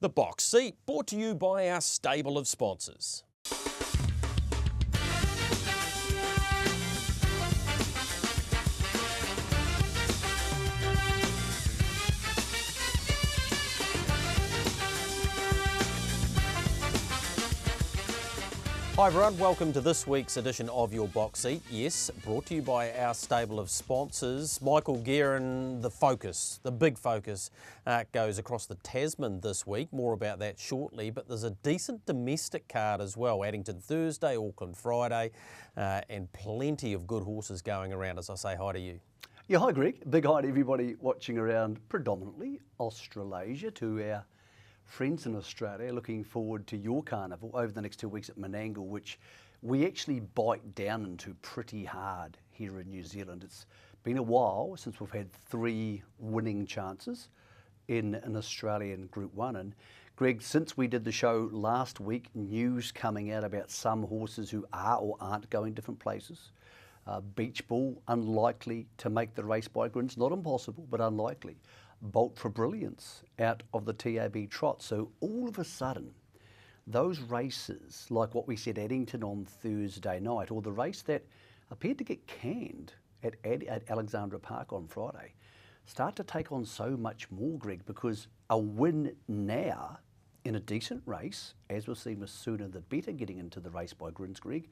The Box Seat, brought to you by our stable of sponsors. Hi everyone, welcome to this week's edition of Your Box Seat. Yes, brought to you by our stable of sponsors. Michael Guerin, the focus, the big focus, goes across the Tasman this week. More about that shortly, but there's a decent domestic card as well. Addington Thursday, Auckland Friday, and plenty of good horses going around as I say hi to you. Yeah, hi Greg. Big hi to everybody watching around predominantly Australasia, to our friends in Australia. Looking forward to your carnival over the next 2 weeks at Menangle, which we actually bite down into pretty hard here in New Zealand. It's been a while since we've had 3 winning chances in an Australian Group 1. And Greg, since we did the show last week, news coming out about some horses who are or aren't going different places. Beach Ball, unlikely to make the race by grins, not impossible, but unlikely. Bolt for Brilliance out of the TAB Trot. So all of a sudden, those races, like what we said Addington on Thursday night, or the race that appeared to get canned at Alexandra Park on Friday, start to take on so much more, Greg, because a win now in a decent race, as we've seen with Sooner the Better getting into the race by grins, Greg,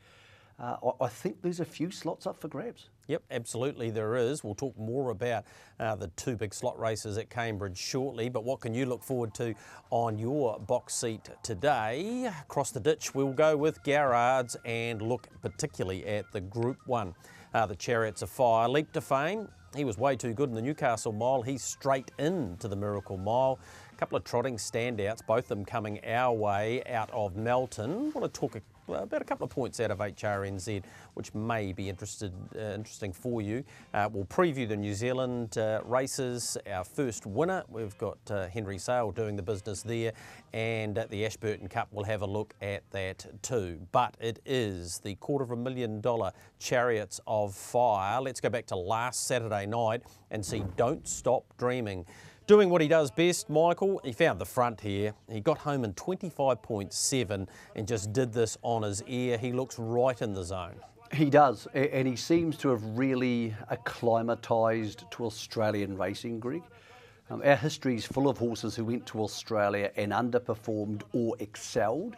I think there's a few slots up for grabs. Yep, absolutely there is. We'll talk more about the 2 big slot races at Cambridge shortly, but what can you look forward to on your box seat today? Across the ditch we'll go with Garrards and look particularly at the Group 1. The Chariots of Fire, leap to fame. He was way too good in the Newcastle Mile. He's straight into the Miracle Mile. A couple of trotting standouts, both of them coming our way out of Melton. I want to talk about a couple of points out of HRNZ, which may be interesting for you. We'll preview the New Zealand races. Our first winner, we've got Henry Sale doing the business there, and at the Ashburton Cup, we'll have a look at that too. But it is the $250,000 Chariots of Fire. Let's go back to last Saturday night and see Don't Stop Dreaming. Doing what he does best, Michael, he found the front here. He got home in 25.7 and just did this on his ear. He looks right in the zone. He does, and he seems to have really acclimatised to Australian racing, Greg. Our history is full of horses who went to Australia and underperformed or excelled.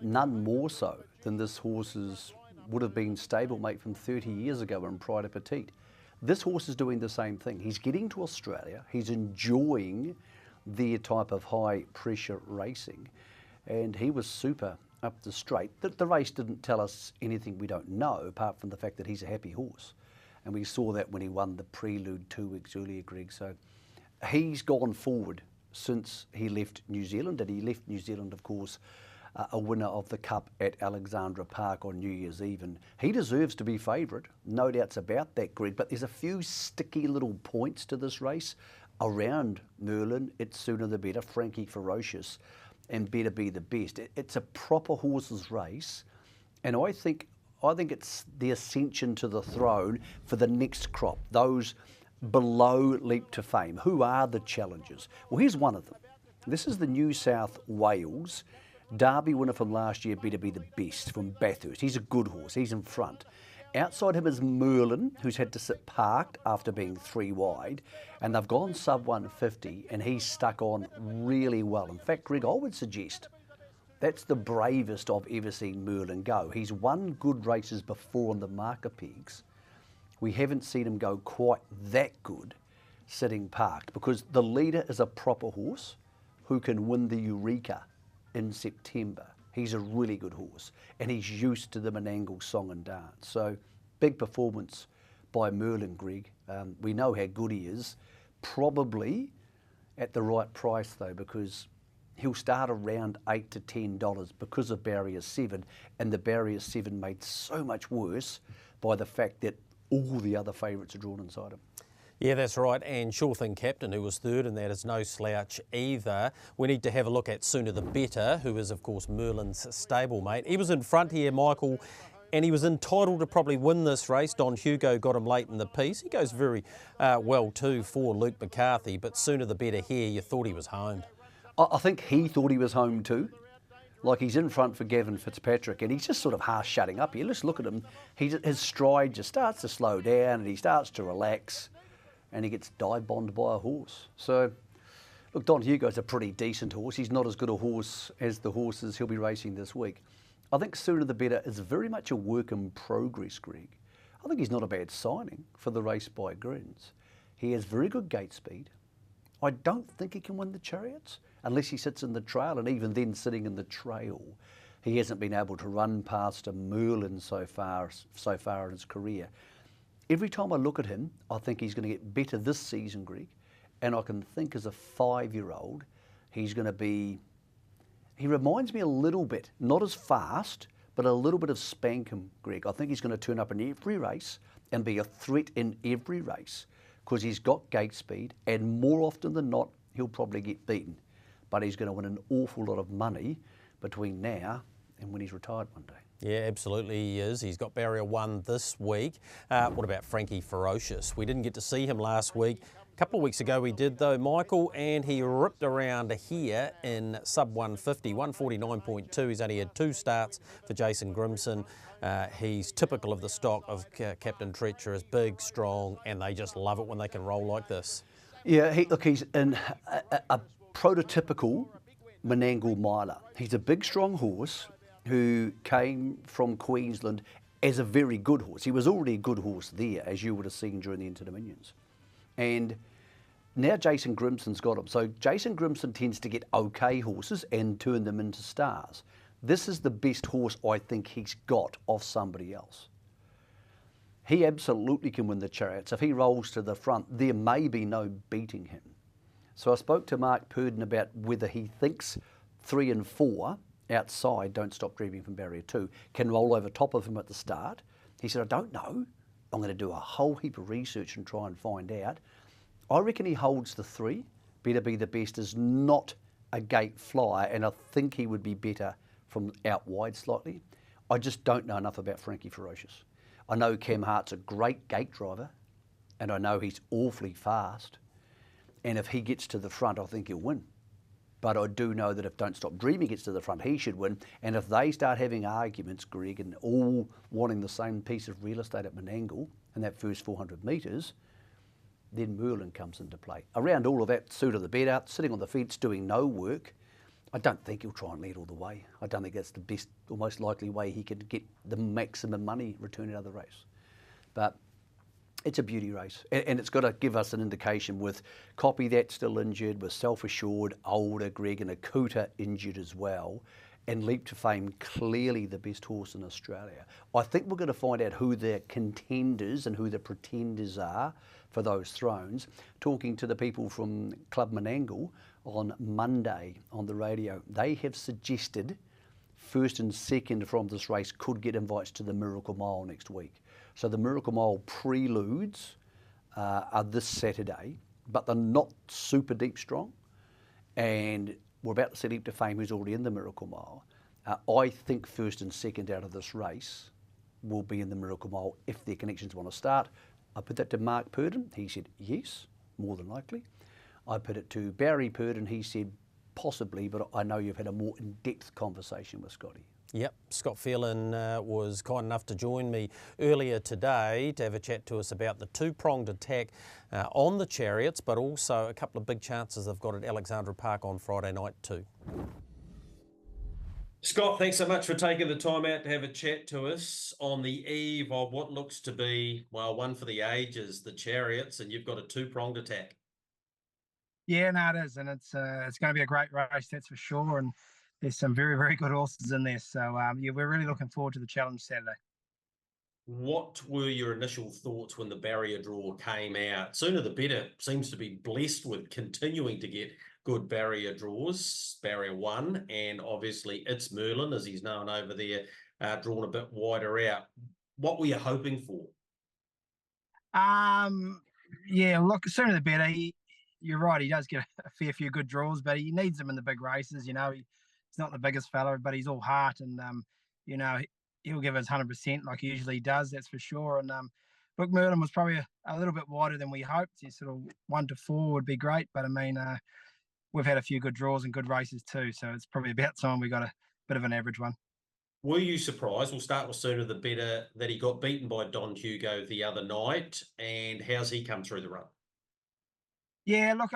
None more so than this horse's would have been stablemate from 30 years ago in Pride of Petite. This horse is doing the same thing. He's getting to Australia, he's enjoying their type of high pressure racing, and he was super up the straight. The race didn't tell us anything we don't know, apart from the fact that he's a happy horse. And we saw that when he won the Prelude 2 weeks earlier, Greg. So he's gone forward since he left New Zealand, and he left New Zealand, of course, a winner of the Cup at Alexandra Park on New Year's Eve. And he deserves to be favourite, no doubts about that, Greg. But there's a few sticky little points to this race around Merlin. It's Sooner the Better, Frankie Ferocious, and Better Be the Best. It's a proper horses race, and I think it's the ascension to the throne for the next crop, those below Leap to Fame. Who are the challengers? Well, here's one of them. This is the New South Wales Derby winner from last year, Better Be the Best, from Bathurst. He's a good horse. He's in front. Outside him is Merlin, who's had to sit parked after being 3 wide, and they've gone sub 150, and he's stuck on really well. In fact, Greg, I would suggest that's the bravest I've ever seen Merlin go. He's won good races before on the marker pegs. We haven't seen him go quite that good sitting parked, because the leader is a proper horse who can win the Eureka in September. He's a really good horse, and he's used to the Menangle song and dance. So big performance by Merlin, Greg. We know how good he is. Probably at the right price though, because he'll start around $8 to $10 because of barrier 7, and the barrier 7 made so much worse by the fact that all the other favourites are drawn inside him. Yeah, that's right, and Sure Thing Captain, who was third, and that is no slouch either. We need to have a look at Sooner the Better, who is, of course, Merlin's stablemate. He was in front here, Michael, and he was entitled to probably win this race. Don Hugo got him late in the piece. He goes very well too for Luke McCarthy, but Sooner the Better here, you thought he was home. I think he thought he was home too. Like, he's in front for Gavin Fitzpatrick, and he's just sort of half shutting up here. Let's look at him. His stride just starts to slow down, and he starts to relax, and he gets dive-bombed by a horse. So, look, Don Hugo's a pretty decent horse. He's not as good a horse as the horses he'll be racing this week. I think Sooner the Better is very much a work in progress, Greg. I think he's not a bad signing for the race by Grins. He has very good gate speed. I don't think he can win the Chariots unless he sits in the trail, and even then sitting in the trail, he hasn't been able to run past a Merlin so far in his career. Every time I look at him, I think he's going to get better this season, Greg, and I can think as a 5-year-old, he's going to be, he reminds me a little bit, not as fast, but a little bit of Spankham, Greg. I think he's going to turn up in every race and be a threat in every race because he's got gate speed, and more often than not, he'll probably get beaten. But he's going to win an awful lot of money between now and when he's retired one day. Yeah, absolutely he is. He's got barrier 1 this week. What about Frankie Ferocious? We didn't get to see him last week. A couple of weeks ago we did though, Michael, and he ripped around here in sub 150, 149.2. He's only had 2 starts for Jason Grimson. He's typical of the stock of Captain Treacherous, big, strong, and they just love it when they can roll like this. Yeah, he's in a prototypical Menangle miler. He's a big, strong horse who came from Queensland as a very good horse. He was already a good horse there, as you would have seen during the Interdominions. And now Jason Grimson's got him. So Jason Grimson tends to get okay horses and turn them into stars. This is the best horse I think he's got of somebody else. He absolutely can win the Chariots. If he rolls to the front, there may be no beating him. So I spoke to Mark Purdon about whether he thinks 3 and 4 outside, Don't Stop Dreaming from barrier 2, can roll over top of him at the start. He said, I don't know. I'm going to do a whole heap of research and try and find out. I reckon he holds the 3. Better Be the Best is not a gate flyer, and I think he would be better from out wide slightly. I just don't know enough about Frankie Ferocious. I know Cam Hart's a great gate driver, and I know he's awfully fast. And if he gets to the front, I think he'll win. But I do know that if Don't Stop Dreaming gets to the front, he should win. And if they start having arguments, Greg, and all wanting the same piece of real estate at Menangle in that first 400 metres, then Merlin comes into play. Around all of that, Sooner the Better, sitting on the fence, doing no work, I don't think he'll try and lead all the way. I don't think that's the best or most likely way he could get the maximum money return out of the race. But it's a beauty race, and it's got to give us an indication with Copy That still injured, with Self Assured, older, Greg, and Akuta injured as well, and Leap to Fame clearly the best horse in Australia. I think we're going to find out who the contenders and who the pretenders are for those thrones. Talking to the people from Club Menangle on Monday on the radio, they have suggested first and second from this race could get invites to the Miracle Mile next week. So the Miracle Mile preludes are this Saturday, but they're not super deep strong. And we're about to see Leap to Fame, who's already in the Miracle Mile. I think first and second out of this race will be in the Miracle Mile if their connections want to start. I put that to Mark Purdon. He said yes, more than likely. I put it to Barry Purdon. He said possibly, but I know you've had a more in-depth conversation with Scotty. Yep, Scott Phelan was kind enough to join me earlier today to have a chat to us about the two-pronged attack on the Chariots, but also a couple of big chances they've got at Alexandra Park on Friday night too. Scott, thanks so much for taking the time out to have a chat to us on the eve of what looks to be, well, one for the ages, the Chariots, and you've got a two-pronged attack. Yeah, no, it is, and it's going to be a great race, that's for sure, and there's some very, very good horses in there. So, yeah, we're really looking forward to the challenge Saturday. What were your initial thoughts when the barrier draw came out? Sooner the Better seems to be blessed with continuing to get good barrier draws, barrier 1, and obviously it's Merlin, as he's known over there, drawn a bit wider out. What were you hoping for? Yeah, look, Sooner the Better. You're right, he does get a fair few good draws, but he needs them in the big races. You know, he's not the biggest fella, but he's all heart, and you know, he'll give us 100% like he usually does. That's for sure. And look, Merlin was probably a little bit wider than we hoped. He's sort of 1 to 4 would be great, but I mean, we've had a few good draws and good races too. So it's probably about time we got a bit of an average one. Were you surprised? We'll start with Sooner the Better, that he got beaten by Don Hugo the other night, and how's he come through the run? Yeah, look,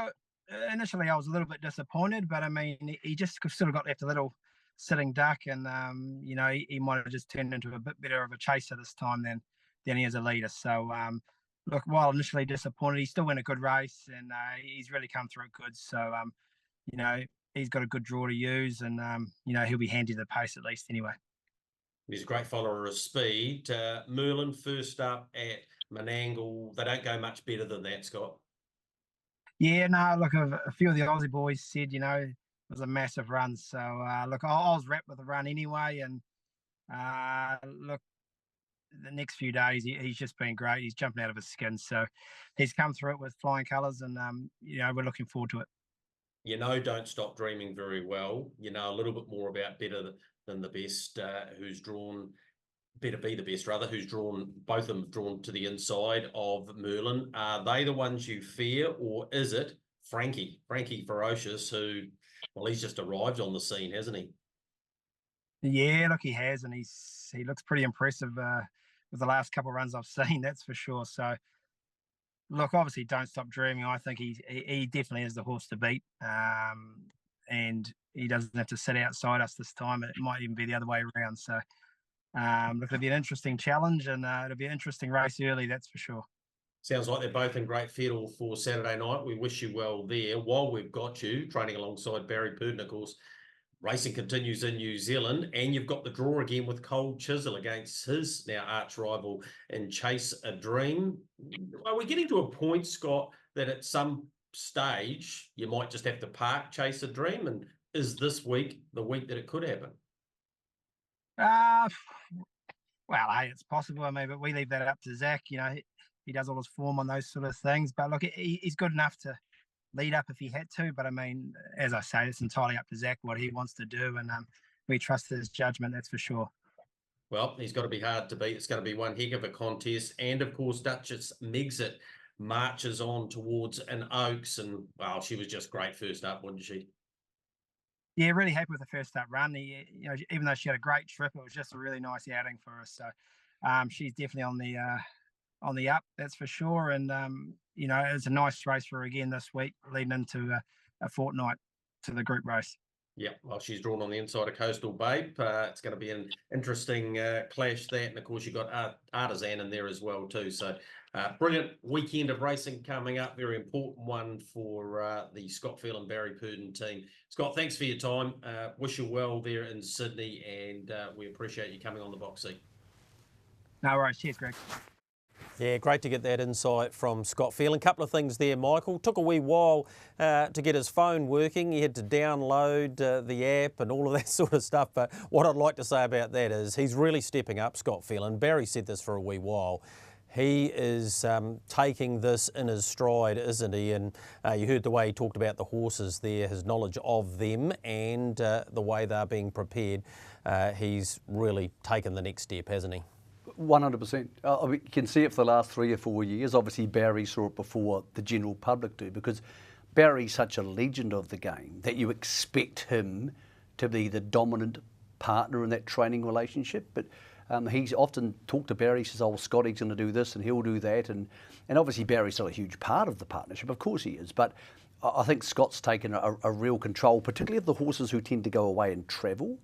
initially I was a little bit disappointed, but I mean, he just sort of got left a little sitting duck, and he might have just turned into a bit better of a chaser this time than he is a leader. So look, while initially disappointed, he still went a good race, and he's really come through good. So he's got a good draw to use, and he'll be handy to the pace at least anyway. He's a great follower of speed. Merlin first up at Menangle. They don't go much better than that, Scott. Yeah, no, look, a few of the Aussie boys said, it was a massive run. So, look, I was wrapped with the run anyway. And look, the next few days, he's just been great. He's jumping out of his skin. So he's come through it with flying colours, and, we're looking forward to it. Don't Stop Dreaming very well. A little bit more about Better Than the Best, who's drawn Better Be the Best, rather, who's drawn, both of them drawn to the inside of Merlin. Are they the ones you fear, or is it Frankie Ferocious, who, well, he's just arrived on the scene, hasn't he? Yeah, look, he has, and he looks pretty impressive with the last couple of runs I've seen, that's for sure. So, look, obviously, Don't Stop Dreaming. I think he definitely is the horse to beat, and he doesn't have to sit outside us this time. It might even be the other way around. So, look, it'll be an interesting challenge, and it'll be an interesting race early, that's for sure. Sounds like they're both in great fettle for Saturday night. We wish you well there. While we've got you, training alongside Barry Purdon, of course, racing continues in New Zealand, and you've got the draw again with Cold Chisel against his now arch rival in Chase a Dream. Are we getting to a point, Scott, that at some stage you might just have to park Chase a Dream? And is this week the week that it could happen? Well, hey, it's possible. I mean, but we leave that up to Zach. He does all his form on those sort of things. But look, he's good enough to lead up if he had to. But I mean, as I say, it's entirely up to Zach what he wants to do, and we trust his judgment. That's for sure. Well, he's got to be hard to beat. It's going to be one heck of a contest, and of course, Duchess Megxit marches on towards an Oaks, and well, she was just great first up, wasn't she? Yeah, really happy with the first up run. Even though she had a great trip, it was just a really nice outing for us. So she's definitely on the up, that's for sure. And it's a nice race for her again this week, leading into a fortnight to the group race. Yeah, well, she's drawn on the inside of Coastal Babe. It's going to be an interesting clash, that. And, of course, you've got Artisan in there as well, too. So, brilliant weekend of racing coming up. Very important one for the Scott Phelan Barry Purdon team. Scott, thanks for your time. Wish you well there in Sydney, and we appreciate you coming on the box seat. No worries. Cheers, Greg. Yeah, great to get that insight from Scott Phelan. Couple of things there, Michael. Took a wee while to get his phone working. He had to download the app and all of that sort of stuff. But what I'd like to say about that is he's really stepping up, Scott Phelan. Barry said this for a wee while. He is taking this in his stride, isn't he? And you heard the way he talked about the horses there, his knowledge of them and the way they're being prepared. He's really taken the next step, hasn't he? 100%. You can see it for the last 3 or 4 years. Obviously, Barry saw it before the general public do, because Barry's such a legend of the game that you expect him to be the dominant partner in that training relationship. But he's often talked to Barry, says, oh, Scotty's going to do this and he'll do that. And obviously, Barry's still a huge part of the partnership. Of course he is. But I think Scott's taken a real control, particularly of the horses who tend to go away and travel.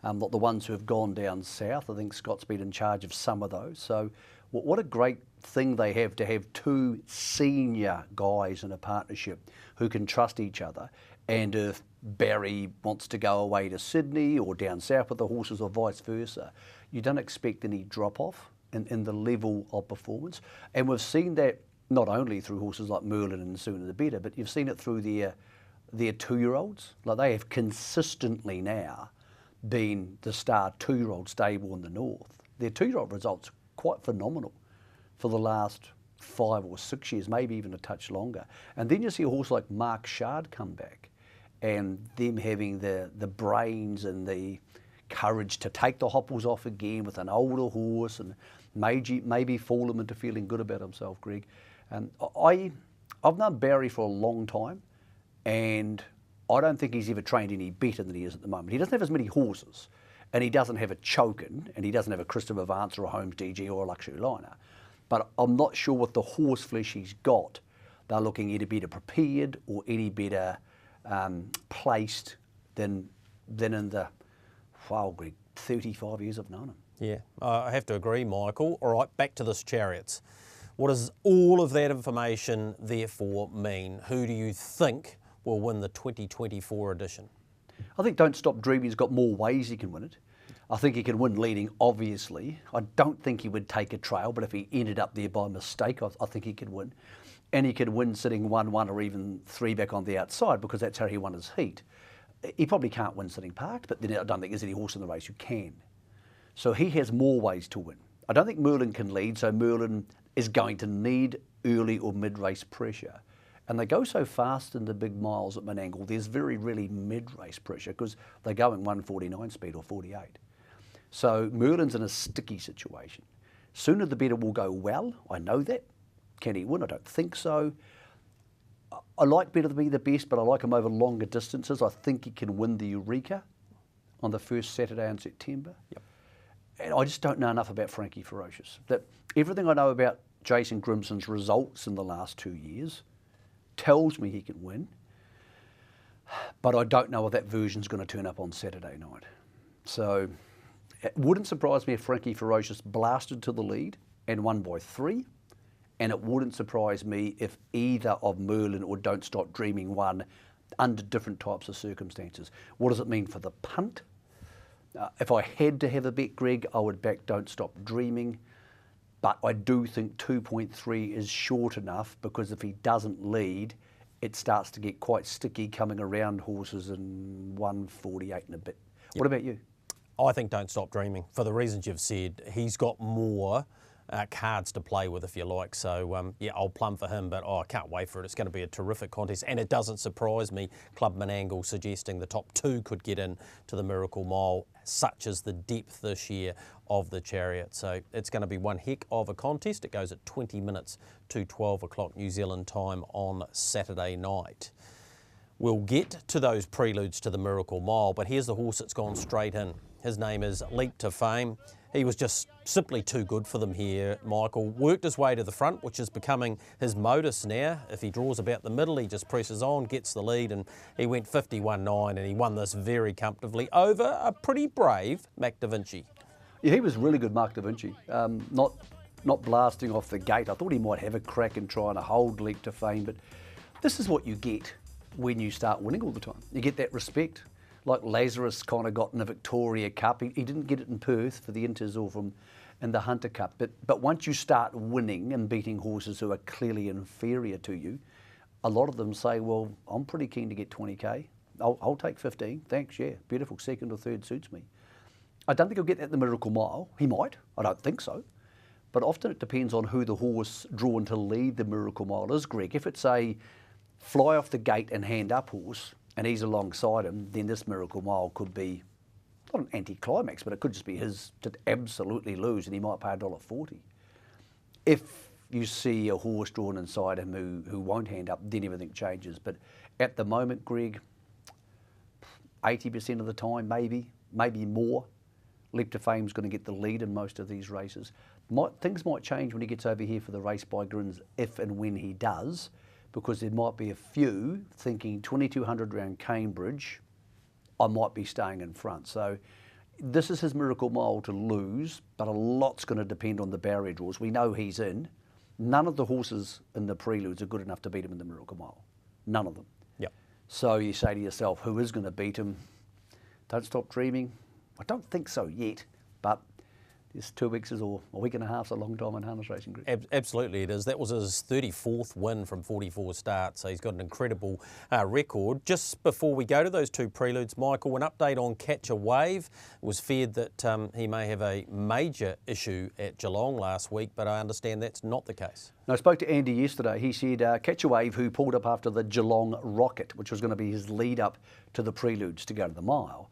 Not the ones who have gone down south. I think Scott's been in charge of some of those. So what a great thing they have to have two senior guys in a partnership who can trust each other. And if Barry wants to go away to Sydney or down south with the horses or vice versa, you don't expect any drop-off in the level of performance. And we've seen that not only through horses like Merlin and Sooner the Better, but you've seen it through their two-year-olds. Like, they have consistently now been the star two-year-old stable in the north. Their two-year-old results are quite phenomenal for the last 5 or 6 years, maybe even a touch longer. And then you see a horse like Mark Shard come back, and them having the brains and the courage to take the hopples off again with an older horse and maybe fool him into feeling good about himself, Greg. I've known Barry for a long time, and I don't think he's ever trained any better than he is at the moment. He doesn't have as many horses, and he doesn't have a Chokin, and he doesn't have a Christopher Vance or a Holmes DG or a Luxury Liner. But I'm not sure with the horse flesh he's got, they're looking either better prepared or any better placed than in the, wow, Greg, 35 years I've known him. Yeah, I have to agree, Michael. All right, back to this Chariots. What does all of that information therefore mean? Who do you think will win the 2024 edition? I think Don't Stop Dreaming's got more ways he can win it. I think he can win leading, obviously. I don't think he would take a trail, but if he ended up there by mistake, I think he could win. And he could win sitting 1-1 or even 3 back on the outside, because that's how he won his heat. He probably can't win sitting parked, but then I don't think there's any horse in the race who can. So he has more ways to win. I don't think Merlin can lead, so Merlin is going to need early or mid-race pressure. And they go so fast in the big miles at Menangle, there's very rarely mid-race pressure because they're going 149 speed or 48. So Merlin's in a sticky situation. Sooner the better will go well, I know that. Can he win? I don't think so. I like Better to Be the Best, but I like him over longer distances. I think he can win the Eureka on the first Saturday in September. Yep. And I just don't know enough about Frankie Ferocious. That everything I know about Jason Grimson's results in the last 2 years tells me he can win, but I don't know if that version's going to turn up on Saturday night. So it wouldn't surprise me if Frankie Ferocious blasted to the lead and won by 3, and it wouldn't surprise me if either of Merlin or Don't Stop Dreaming won under different types of circumstances. What does it mean for the punt? If I had to have a bet, Greg, I would back Don't Stop Dreaming. But I do think 2.3 is short enough, because if he doesn't lead, it starts to get quite sticky coming around horses in 148 and a bit. Yep. What about you? I think Don't Stop Dreaming. For the reasons you've said, he's got more cards to play with, if you like. So, yeah, I'll plumb for him, but I can't wait for it. It's going to be a terrific contest. And it doesn't surprise me, Club Menangle suggesting the top 2 could get in to the Miracle Mile, such as the depth this year of the Chariot. So it's going to be one heck of a contest. It goes at 20 minutes to 12 o'clock New Zealand time on Saturday night. We'll get to those preludes to the Miracle Mile, but here's the horse that's gone straight in. His name is Leap to Fame. He was just simply too good for them here, Michael. Worked his way to the front, which is becoming his modus now. If he draws about the middle, he just presses on, gets the lead, and he went 51.9, and he won this very comfortably over a pretty brave Mac Da Vinci. Yeah, he was really good, Mark Da Vinci. Not blasting off the gate. I thought he might have a crack and trying to hold Leap to Fame, but this is what you get when you start winning all the time. You get that respect. Like Lazarus kind of got in the Victoria Cup. He didn't get it in Perth for the Inters or in the Hunter Cup. But once you start winning and beating horses who are clearly inferior to you, a lot of them say, well, I'm pretty keen to get 20K. I'll take 15. Thanks, yeah. Beautiful. Second or third suits me. I don't think he'll get that in the Miracle Mile. He might. I don't think so. But often it depends on who the horse drawn to lead the Miracle Mile is, Greg. If it's a fly off the gate and hand up horse, and he's alongside him, then this Miracle Mile could be not an anti-climax, but it could just be his to absolutely lose, and he might pay $1.40. If you see a horse drawn inside him who won't hand up, then everything changes. But at the moment, Greg, 80% of the time, maybe more, Leap to Fame's going to get the lead in most of these races. Things might change when he gets over here for the Race by Grins, if and when he does, because there might be a few thinking 2200 round Cambridge, I might be staying in front. So this is his Miracle Mile to lose, but a lot's going to depend on the barrier draws. We know he's in. None of the horses in the preludes are good enough to beat him in the Miracle Mile. None of them. Yep. So you say to yourself, who is going to beat him? Don't Stop Dreaming. I don't think so yet, but this 2 weeks or a week and a half is a long time in harness racing, Greg. Absolutely it is. That was his 34th win from 44 starts, so he's got an incredible record. Just before we go to those 2 preludes, Michael, an update on Catch a Wave. It was feared that he may have a major issue at Geelong last week, but I understand that's not the case. No, I spoke to Andy yesterday. He said Catch a Wave, who pulled up after the Geelong Rocket, which was going to be his lead up to the preludes to go to the mile,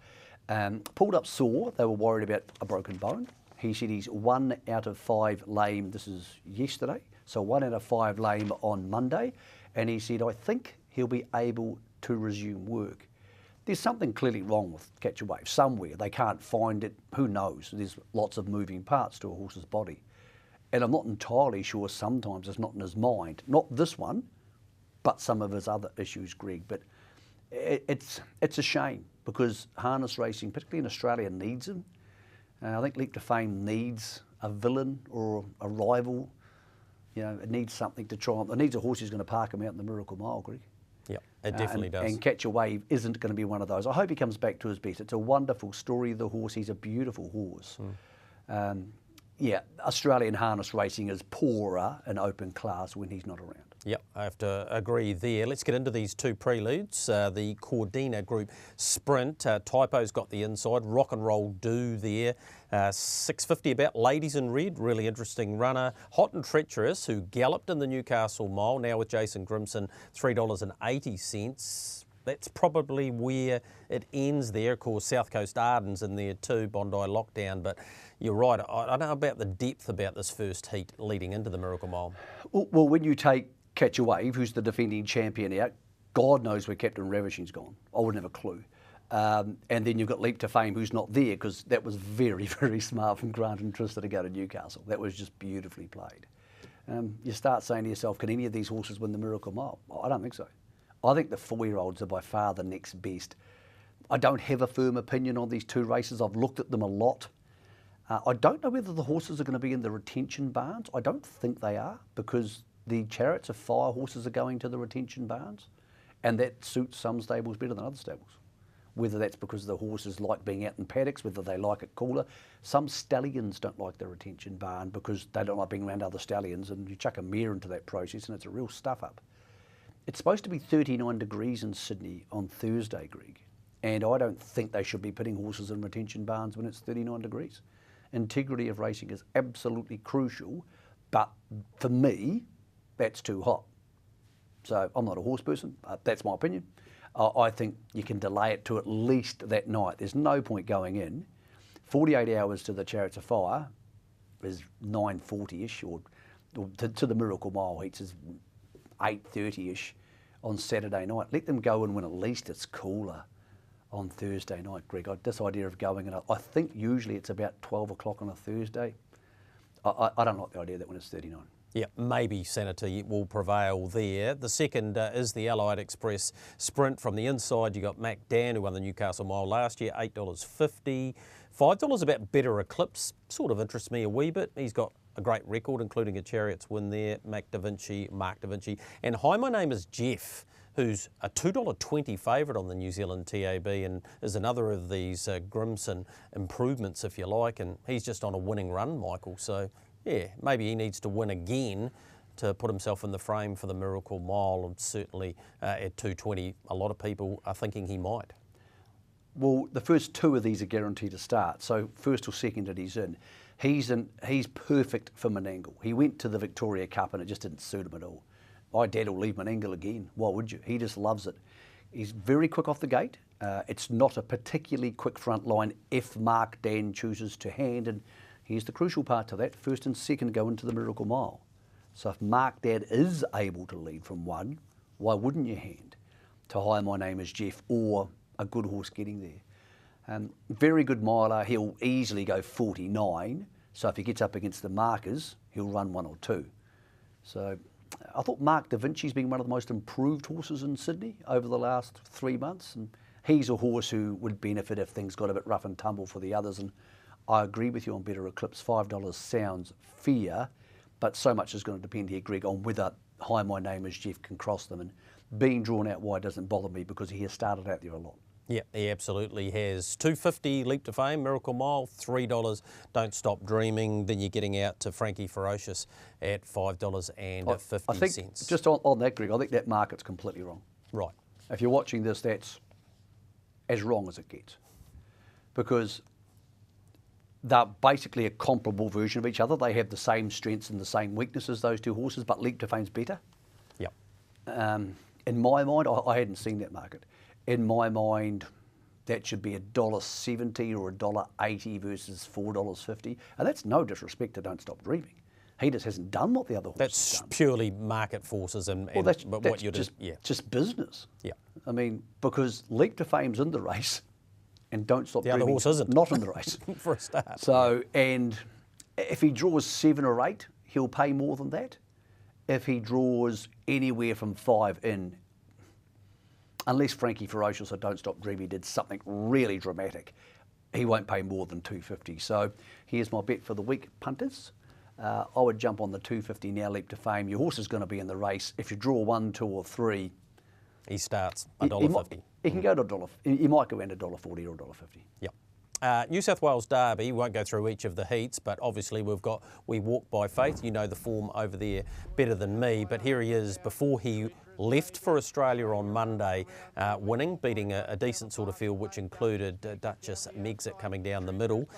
pulled up sore. They were worried about a broken bone. He said he's 1 out of 5 lame. This is yesterday. So 1 out of 5 lame on Monday. And he said, I think he'll be able to resume work. There's something clearly wrong with Catch a Wave somewhere. They can't find it. Who knows? There's lots of moving parts to a horse's body. And I'm not entirely sure sometimes it's not in his mind. Not this one, but some of his other issues, Greg. But it's a shame because harness racing, particularly in Australia, needs him. I think Leap to Fame needs a villain or a rival. You know, it needs something to try. It needs a horse who's going to park him out in the Miracle Mile, Greg. Yeah, it definitely does. And Catch a Wave isn't going to be one of those. I hope he comes back to his best. It's a wonderful story of the horse. He's a beautiful horse. Yeah, Australian harness racing is poorer in open class when he's not around. Yep, I have to agree there. Let's get into these two preludes. The Cordina Group Sprint. Typo's got the inside. Rock and Roll Do there. 650 about. Ladies in Red, really interesting runner. Hot and Treacherous, who galloped in the Newcastle Mile, now with Jason Grimson, $3.80. That's probably where it ends there. Of course, South Coast Arden's in there too, Bondi Lockdown. But you're right, I don't know about the depth about this first heat leading into the Miracle Mile. Well, when you take Catch a Wave, who's the defending champion out, God knows where Captain Ravishing's gone. I wouldn't have a clue. And then you've got Leap to Fame, who's not there, because that was very, very smart from Grant and Trista to go to Newcastle. That was just beautifully played. You start saying to yourself, can any of these horses win the Miracle Mile? Well, I don't think so. I think the 4-year-olds are by far the next best. I don't have a firm opinion on these two races. I've looked at them a lot. I don't know whether the horses are going to be in the retention barns. I don't think they are, because the Chariots of Fire horses are going to the retention barns, and that suits some stables better than other stables. Whether that's because the horses like being out in paddocks, whether they like it cooler. Some stallions don't like the retention barn because they don't like being around other stallions, and you chuck a mare into that process and it's a real stuff up. It's supposed to be 39 degrees in Sydney on Thursday, Greg, and I don't think they should be putting horses in retention barns when it's 39 degrees. Integrity of racing is absolutely crucial, but for me, that's too hot. So I'm not a horse person, that's my opinion. I think you can delay it to at least that night. There's no point going in. 48 hours to the Chariots of Fire is 9:40-ish, or to the Miracle Mile heats is 8:30-ish on Saturday night. Let them go in when at least it's cooler on Thursday night, Greg. This idea of going in, I think usually it's about 12 o'clock on a Thursday. I don't like the idea that when it's 39. Yeah, maybe sanity will prevail there. The second is the Allied Express Sprint. From the inside, you got Mac Dan, who won the Newcastle Mile last year, $8.50. $5 about Better Eclipse, sort of interests me a wee bit. He's got a great record, including a Chariots win there, Mark Da Vinci. And Hi, My Name is Jeff, who's a $2.20 favourite on the New Zealand TAB and is another of these Grimson improvements, if you like, and he's just on a winning run, Michael, so yeah, maybe he needs to win again to put himself in the frame for the Miracle Mile, and certainly at $2.20, a lot of people are thinking he might. Well, the first two of these are guaranteed to start, so first or second that he's in. He's perfect for Menangle. He went to the Victoria Cup and it just didn't suit him at all. My dad will leave Menangle again. Why would you? He just loves it. He's very quick off the gate. It's not a particularly quick front line if Mark Dan chooses to hand, and here's the crucial part to that. First and second go into the Miracle Mile. So if Mark Dan is able to lead from one, why wouldn't you hand to Hi, My Name is Jeff, or a good horse getting there? Very good miler. He'll easily go 49. So if he gets up against the markers, he'll run 1 or 2. So I thought Mark Da Vinci's been one of the most improved horses in Sydney over the last 3 months. And he's a horse who would benefit if things got a bit rough and tumble for the others. And I agree with you on Better Eclipse. $5 sounds fair, but so much is going to depend here, Greg, on whether Hi, My Name is Jeff can cross them. And being drawn out wide doesn't bother me because he has started out there a lot. Yeah, he absolutely has. $2.50 Leap to Fame, Miracle Mile, $3 Don't Stop Dreaming. Then you're getting out to Frankie Ferocious at $5.50. I think, just on that, Greg, I think that market's completely wrong. Right. If you're watching this, that's as wrong as it gets. Because they're basically a comparable version of each other. They have the same strengths and the same weaknesses, those two horses, but Leap to Fame's better. Yep. In my mind, I hadn't seen that market. In my mind, that should be $1.70 or $1.80 versus $4.50. And that's no disrespect to Don't Stop Dreaming. He just hasn't done what the other horses That's done. purely market forces but what you're just business. Yeah. I mean, because Leap to Fame's in the race, and Don't Stop The other Dreaming horse isn't. not in the race. For a start. So, and if he draws 7 or 8, he'll pay more than that. If he draws anywhere from 5 in, unless Frankie Ferocious or Don't Stop Dreaming did something really dramatic, he won't pay more than $250. So here's my bet for the week, punters. I would jump on the $250 now, Leap to Fame. Your horse is going to be in the race. If you draw 1, 2 or 3... He starts $1.50. He can go to $1. He might go around $1.40 or $1.50. Yep. New South Wales Derby, won't go through each of the heats, but obviously we walk by faith. You know the form over there better than me, but here he is before he left for Australia on Monday, winning, beating a decent sort of field, which included Duchess Megxit coming down the middle.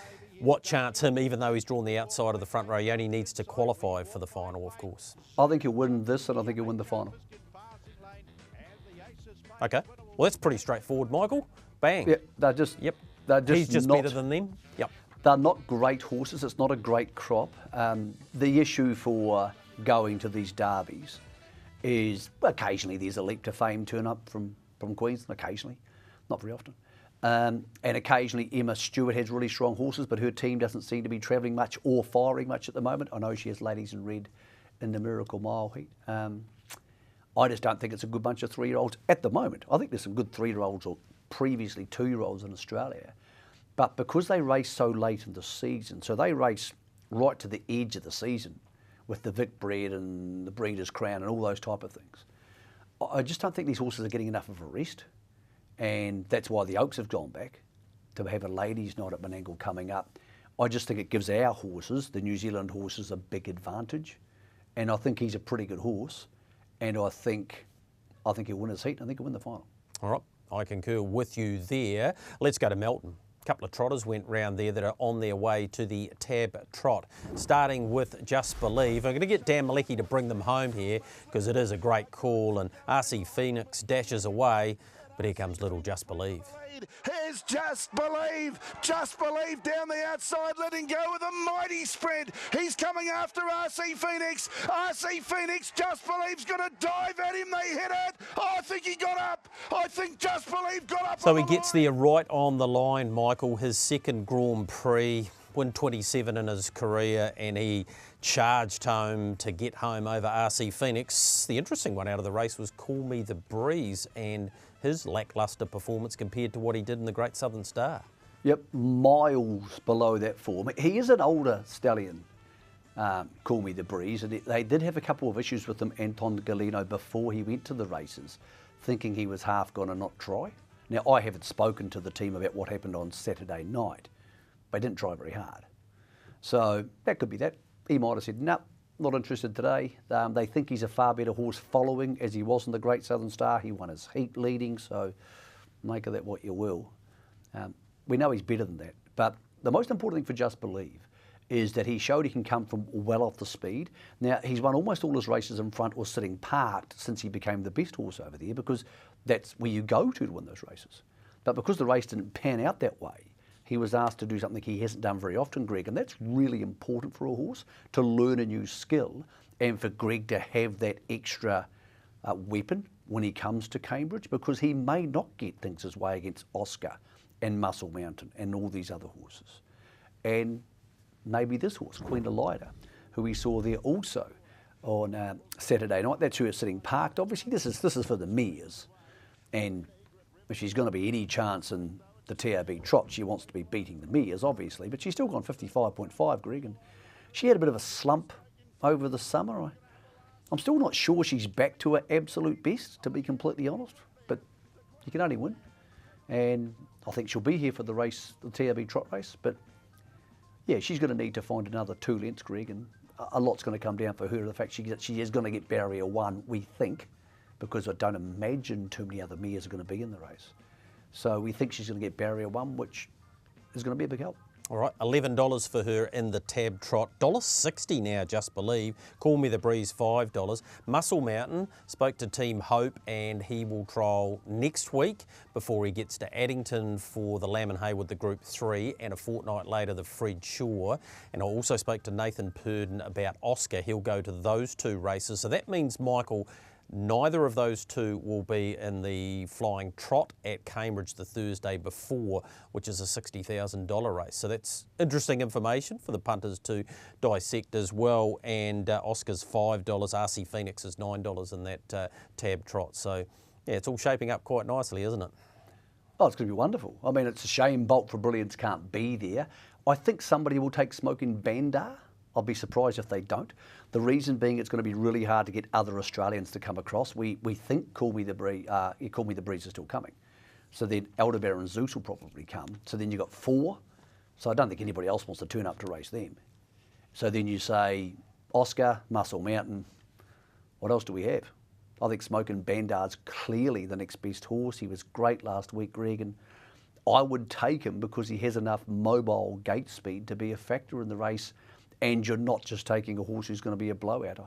What chance him, even though he's drawn the outside of the front row? He only needs to qualify for the final, of course. I think he'll win this, and I think he'll win the final. Okay. Well, that's pretty straightforward, Michael. Bang. Yeah, they're just... Yep. They're just He's just not, better than them? Yep. They're not great horses. It's not a great crop. The issue for going to these derbies is occasionally there's a Leap to Fame turn up from Queensland, occasionally, not very often. And occasionally Emma Stewart has really strong horses, but her team doesn't seem to be travelling much or firing much at the moment. I know she has Ladies in Red in the Miracle Mile heat. I just don't think it's a good bunch of 3-year-olds at the moment. I think there's some good 3-year-olds or previously 2-year-olds in Australia. But because they race so late in the season, so they race right to the edge of the season with the Vic Bred and the Breeders' Crown and all those type of things. I just don't think these horses are getting enough of a rest. And that's why the Oaks have gone back to have a ladies' night at Menangle coming up. I just think it gives our horses, the New Zealand horses, a big advantage. And I think he's a pretty good horse. And I think he'll win his heat. I think he'll win the final. All right, I concur with you there. Let's go to Melton. A couple of trotters went round there that are on their way to the Tab Trot, starting with Just Believe. I'm going to get Dan Malecki to bring them home here because it is a great call, and RC Phoenix dashes away, but here comes little Just Believe. Here's Just Believe down the outside, letting go with a mighty sprint. He's coming after RC Phoenix. RC Phoenix, Just Believe's going to dive at him. They hit it. Oh, I think he got up. I think Just Believe got up. So he gets there right on the line, Michael. His second Grand Prix, win 27 in his career, and he charged home to get home over RC Phoenix. The interesting one out of the race was Call Me the Breeze, and his lacklustre performance compared to what he did in the Great Southern Star. Yep, miles below that form. He is an older stallion, Call Me the Breeze, and they did have a couple of issues with him, Anton Galeno, before he went to the races, thinking he was half going to not try. Now, I haven't spoken to the team about what happened on Saturday night. They didn't try very hard. So that could be that. He might have said, no, not interested today. They think he's a far better horse following, as he was in the Great Southern Star. He won his heat leading, so make of that what you will. We know he's better than that. But the most important thing for Just Believe is that he showed he can come from well off the speed. Now, he's won almost all his races in front or sitting parked since he became the best horse over there, because that's where you go to win those races. But because the race didn't pan out that way, he was asked to do something he hasn't done very often, Greg, and that's really important for a horse, to learn a new skill, and for Greg to have that extra weapon when he comes to Cambridge, because he may not get things his way against Oscar and Muscle Mountain and all these other horses. And maybe this horse, Queen Elida, who we saw there also on Saturday night, that's who is sitting parked. Obviously, this is for the mares, and if she's going to be any chance in the TAB Trot, she wants to be beating the mares, obviously, but she's still gone 55.5, Greg, and she had a bit of a slump over the summer. I'm still not sure she's back to her absolute best, to be completely honest, but you can only win. And I think she'll be here for the race, the TAB Trot race, but yeah, she's going to need to find another 2 lengths, Greg, and a lot's going to come down for her to the fact she is going to get barrier 1, we think, because I don't imagine too many other mares are going to be in the race. So we think she's going to get barrier 1, which is going to be a big help. All right, $11 for her in the tab trot. $1.60 now, Just Believe. Call Me the Breeze, $5. Muscle Mountain spoke to Team Hope and he will trial next week before he gets to Addington for the Lamb and Haywood, the Group 3, and a fortnight later the Fred Shaw. And I also spoke to Nathan Purdon about Oscar. He'll go to those two races. So that means, Michael, neither of those two will be in the flying trot at Cambridge the Thursday before, which is a $60,000 race. So that's interesting information for the punters to dissect as well. And Oscar's $5, RC Phoenix is $9 in that tab trot. So yeah, it's all shaping up quite nicely, isn't it? Oh, it's going to be wonderful. I mean, it's a shame Bolt for Brilliance can't be there. I think somebody will take Smoking Bandar. I'll be surprised if they don't. The reason being, it's going to be really hard to get other Australians to come across. We think Call Me the Breeze is still coming. So then Aldebaran and Zeus will probably come. So then you've got 4. So I don't think anybody else wants to turn up to race them. So then you say Oscar, Muscle Mountain. What else do we have? I think Smoking Bandar's clearly the next best horse. He was great last week, Greg, and I would take him because he has enough mobile gate speed to be a factor in the race. And you're not just taking a horse who's going to be a blowout.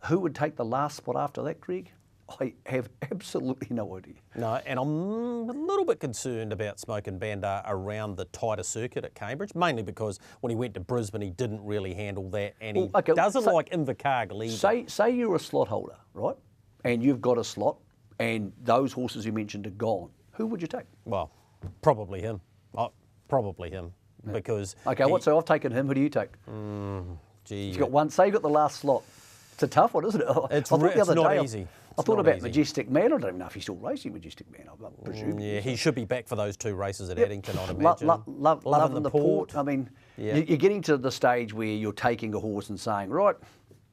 Who would take the last spot after that, Greg? I have absolutely no idea. No, and I'm a little bit concerned about Smoking Bandar around the tighter circuit at Cambridge, mainly because when he went to Brisbane, he didn't really handle that, and he doesn't like Invercargill either. Say you're a slot holder, right? And you've got a slot, and those horses you mentioned are gone. Who would you take? Well, probably him. Probably him. Yeah. Because okay, so I've taken him. Who do you take? He's got one. Say you got the last slot. It's a tough one, isn't it? It's not easy. I thought about Majestic Man. I don't even know if he's still racing Majestic Man. I presume. Yeah, he should be back for those 2 races at Addington, I'd imagine. Love in the Port. I mean, you're getting to the stage where you're taking a horse and saying, right.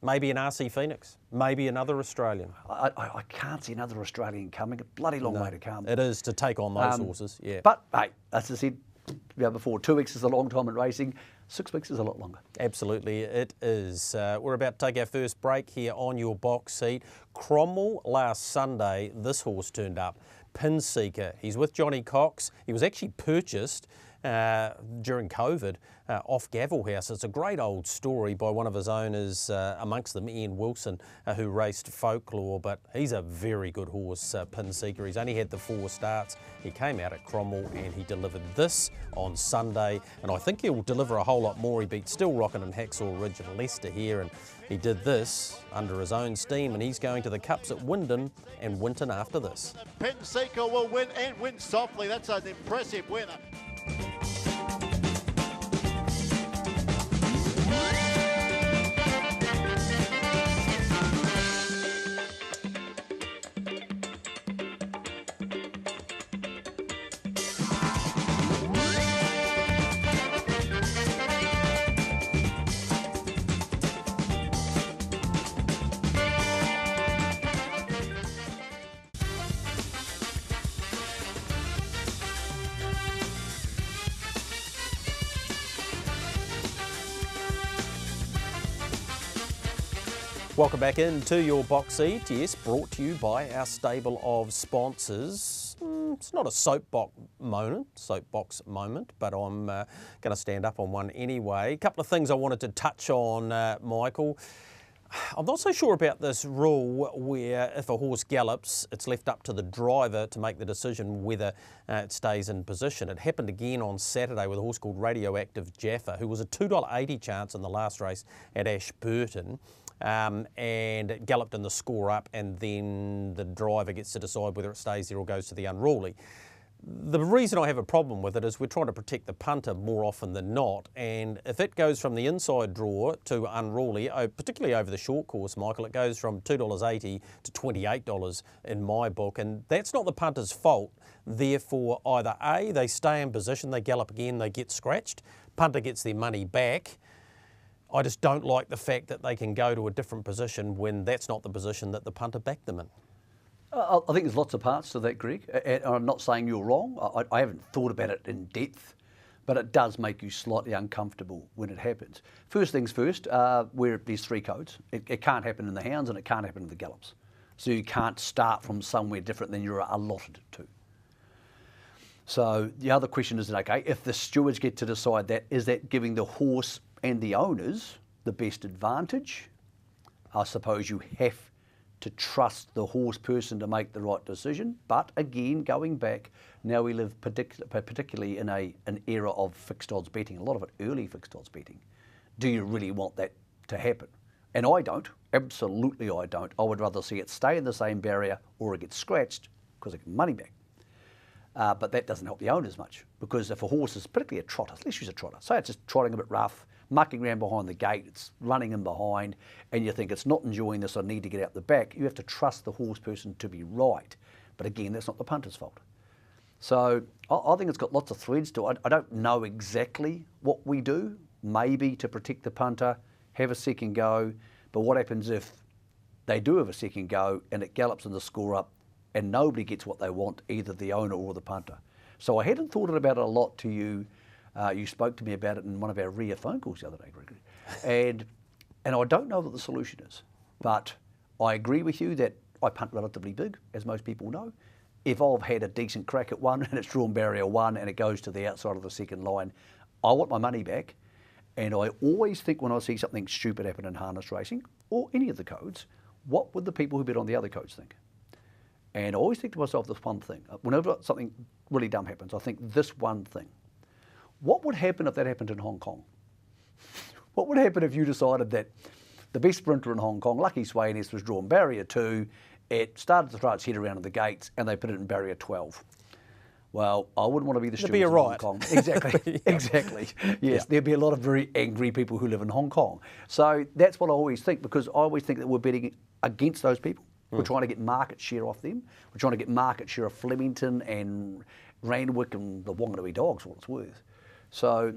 Maybe an RC Phoenix. Maybe another Australian. I can't see another Australian coming. A bloody long way to come. It is to take on those horses, yeah. But, hey, as I said before, 2 weeks is a long time in racing. 6 weeks is a lot longer. Absolutely, it is. We're about to take our first break here on your box seat. Cromwell last Sunday, this horse turned up. Pin Seeker. He's with Johnny Cox. He was actually purchased during COVID off Gavel House. It's a great old story by one of his owners, amongst them Ian Wilson, who raced Folklore, but he's a very good horse, Pin Seeker. He's only had the 4 starts. He came out at Cromwell and he delivered this on Sunday, and I think he'll deliver a whole lot more. He beat Still Rockin' and Hacksaw Ridge and Leicester here, and he did this under his own steam, and he's going to the Cups at Wyndon and Winton after this. Pin Seeker will win and win softly. That's an impressive winner. Welcome back into your box seat. Yes, brought to you by our stable of sponsors. It's not a soapbox moment, but I'm going to stand up on one anyway. A couple of things I wanted to touch on, Michael. I'm not so sure about this rule where if a horse gallops, it's left up to the driver to make the decision whether it stays in position. It happened again on Saturday with a horse called Radioactive Jaffa, who was a $2.80 chance in the last race at Ashburton. And it galloped in the score up, and then the driver gets to decide whether it stays there or goes to the unruly. The reason I have a problem with it is we're trying to protect the punter more often than not, and if it goes from the inside draw to unruly, particularly over the short course, Michael, it goes from $2.80 to $28 in my book, and that's not the punter's fault. Therefore, either A, they stay in position, they gallop again, they get scratched, punter gets their money back. I just don't like the fact that they can go to a different position when that's not the position that the punter backed them in. I think there's lots of parts to that, Greg. And I'm not saying you're wrong. I haven't thought about it in depth, but it does make you slightly uncomfortable when it happens. First things first, where there's 3 codes. It can't happen in the hounds and it can't happen in the gallops. So you can't start from somewhere different than you're allotted to. So the other question is, okay, if the stewards get to decide that, is that giving the horse and the owners the best advantage? I suppose you have to trust the horse person to make the right decision. But again, going back, now we live particularly in an era of fixed odds betting, a lot of it early fixed odds betting. Do you really want that to happen? And I don't. Absolutely I don't. I would rather see it stay in the same barrier or it gets scratched because I get money back. But that doesn't help the owners much, because if a horse is, particularly a trotter, let's use a trotter, say it's just trotting a bit rough, mucking around behind the gate, it's running in behind, and you think it's not enjoying this, I need to get out the back, you have to trust the horse person to be right. But again, that's not the punter's fault. So I think it's got lots of threads to it. I don't know exactly what we do, maybe to protect the punter, have a second go, but what happens if they do have a second go and it gallops in the score up and nobody gets what they want, either the owner or the punter? So I hadn't thought about it a lot to you. You spoke to me about it in one of our rare phone calls the other day, Gregory. And I don't know what the solution is, but I agree with you that I punt relatively big, as most people know. If I've had a decent crack at one and it's drawn barrier one and it goes to the outside of the second line, I want my money back. And I always think when I see something stupid happen in harness racing, or any of the codes, what would the people who bet on the other codes think? And I always think to myself this one thing. Whenever something really dumb happens, I think this one thing. What would happen if that happened in Hong Kong? What would happen if you decided that the best sprinter in Hong Kong, Lucky Swainess, was drawn barrier 2, it started to throw its head around at the gates, and they put it in barrier 12? Well, I wouldn't want to be the stewards in Hong Kong. Exactly, exactly. Yes, there'd be a lot of very angry people who live in Hong Kong. So that's what I always think, because I always think that we're betting against those people. We're trying to get market share off them. We're trying to get market share of Flemington and Randwick and the Wanganui Dogs, for what it's worth. So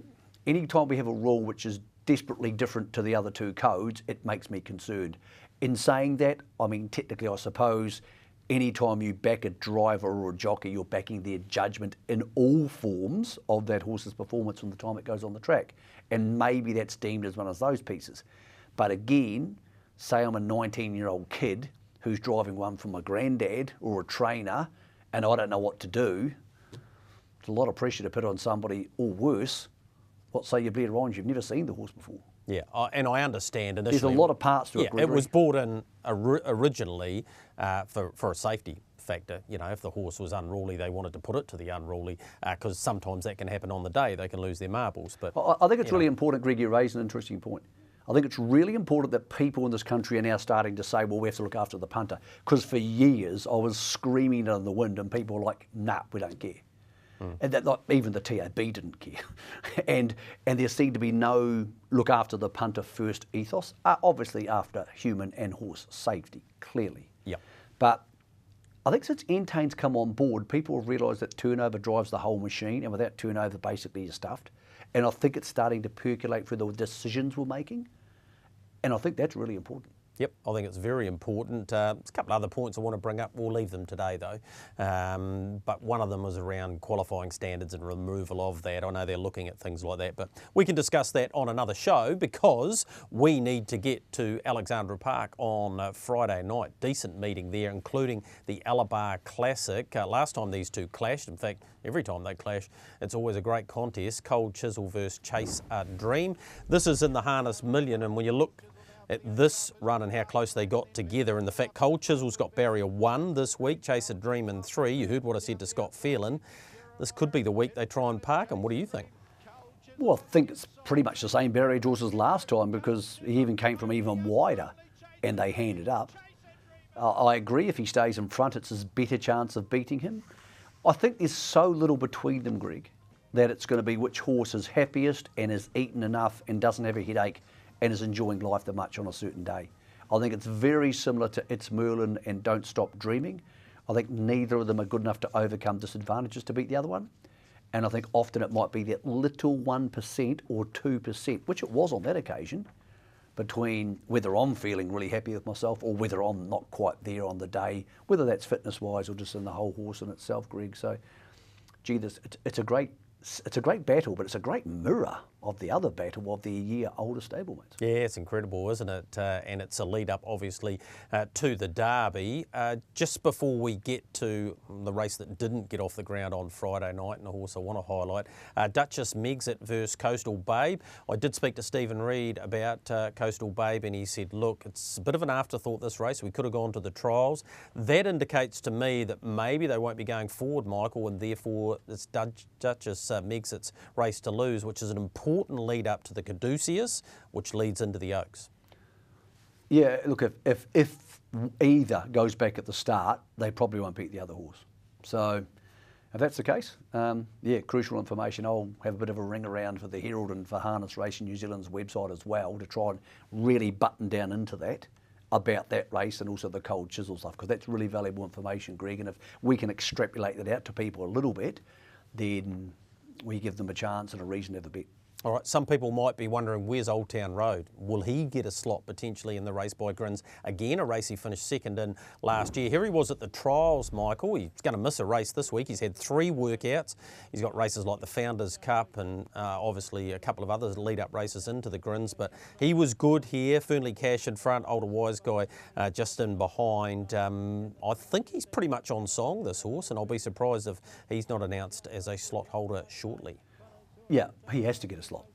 any time we have a rule which is desperately different to the other two codes, it makes me concerned. In saying that, I mean, technically, I suppose, any time you back a driver or a jockey, you're backing their judgment in all forms of that horse's performance from the time it goes on the track. And maybe that's deemed as one of those pieces. But again, say I'm a 19-year-old kid who's driving one from a granddad or a trainer, and I don't know what to do. It's a lot of pressure to put on somebody, or worse, what say you Blair Ryan, you've never seen the horse before. Yeah, and I understand initially. There's a lot of parts to it. Yeah, it was brought in originally for a safety factor. You know, if the horse was unruly, they wanted to put it to the unruly, because sometimes that can happen on the day. They can lose their marbles. But I think it's really important, Greg, you raised an interesting point. I think it's really important that people in this country are now starting to say, well, we have to look after the punter. Because for years I was screaming in the wind and people were like, nah, we don't care. And that, like, even the TAB didn't care. and there seemed to be no look after the punter first ethos, obviously after human and horse safety, clearly. Yeah. But I think since Entain's come on board, people have realised that turnover drives the whole machine, and without turnover, basically you're stuffed. And I think it's starting to percolate through the decisions we're making. And I think that's really important. Yep, I think it's very important. There's a couple of other points I want to bring up. We'll leave them today, though. But one of them was around qualifying standards and removal of that. I know they're looking at things like that, but we can discuss that on another show, because we need to get to Alexandra Park on Friday night. Decent meeting there, including the Alabar Classic. Last time these two clashed, in fact, every time they clash, it's always a great contest. Cold Chisel versus Chase a Dream. This is in the Harness Million, and when you look at this run and how close they got together, and the fact Cold Chisel's got barrier 1 this week, Chase a Dream in 3. You heard what I said to Scott Phelan. This could be the week they try and park him. What do you think? Well, I think it's pretty much the same barrier draws as last time, because he even came from even wider and they handed up. I agree, if he stays in front, it's his better chance of beating him. I think there's so little between them, Greg, that it's going to be which horse is happiest and has eaten enough and doesn't have a headache and is enjoying life the much on a certain day. I think it's very similar to It's Merlin and Don't Stop Dreaming. I think neither of them are good enough to overcome disadvantages to beat the other one. And I think often it might be that little 1% or 2%, which it was on that occasion, between whether I'm feeling really happy with myself or whether I'm not quite there on the day, whether that's fitness-wise or just in the whole horse in itself, Greg. So, gee, it's a great it's a great battle, but it's a great mirror of the other battle of the year older stablemates. Yeah, it's incredible, isn't it? And it's a lead up, obviously, to the Derby. Just before we get to the race that didn't get off the ground on Friday night, and a horse I want to highlight, Duchess Megxit versus Coastal Babe. I did speak to Stephen Reid about Coastal Babe, and he said, look, it's a bit of an afterthought, this race. We could have gone to the trials. That indicates to me that maybe they won't be going forward, Michael, and therefore it's Duchess Megxit's race to lose, which is an important lead up to the Caduceus, which leads into the Oaks. Yeah, look, if either goes back at the start, they probably won't beat the other horse. So if that's the case, yeah, crucial information. I'll have a bit of a ring around for the Herald and for Harness Racing New Zealand's website as well to try and really button down into that, about that race and also the cold chisel stuff, because that's really valuable information, Greg. And if we can extrapolate that out to people a little bit, then we give them a chance and a reason to have a bet. All right, some people might be wondering, where's Old Town Road? Will he get a slot potentially in the Race by Grins? Again, a race he finished second in last year. Here he was at the trials, Michael. He's going to miss a race this week. He's had 3 workouts. He's got races like the Founders Cup and obviously a couple of other lead-up races into the Grins. But he was good here. Fernley Cash in front, Older Wise Guy just in behind. I think he's pretty much on song, this horse, and I'll be surprised if he's not announced as a slot holder shortly. Yeah, he has to get a slot.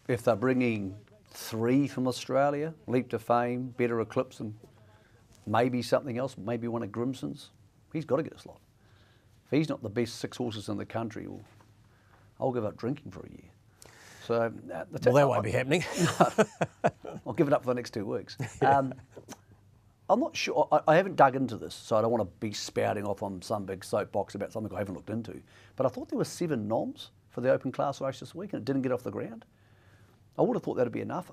If they're bringing 3 from Australia, Leap to Fame, Better Eclipse, and maybe something else, maybe one of Grimson's, he's got to get a slot. If he's not the best 6 horses in the country, well, I'll give up drinking for a year. So well, that won't be happening. I'll give it up for the next 2 weeks. I'm not sure. I haven't dug into this, so I don't want to be spouting off on some big soapbox about something I haven't looked into. But I thought there were 7 noms for the open class race this week, and it didn't get off the ground. I would have thought that'd be enough.